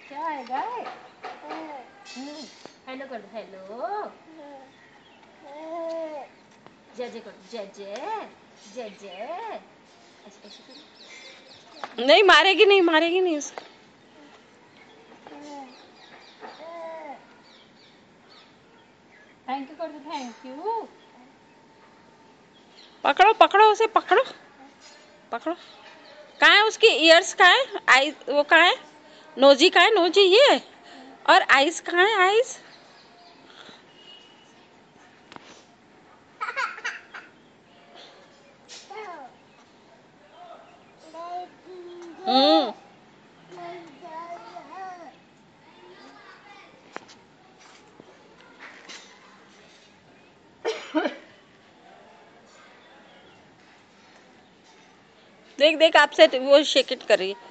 क्या है गाय? हेलो कर दो, हेलो। जय जय करो, जय जय जय जय। ऐसे करो। नहीं मारेगी, नहीं मारेगी नहीं उसको। थैंक यू कर दो, थैंक यू। पकड़ो पकड़ो उसे, पकड़ो पकड़ो। कहाँ है उसकी ईयर्स? कहाँ है आई? वो कहाँ है? नोजी कहाँ है? नोजी ये। और आइस कहाँ है? आइस। हम्म। देख देख आपसे वो शेक इट कर रही है।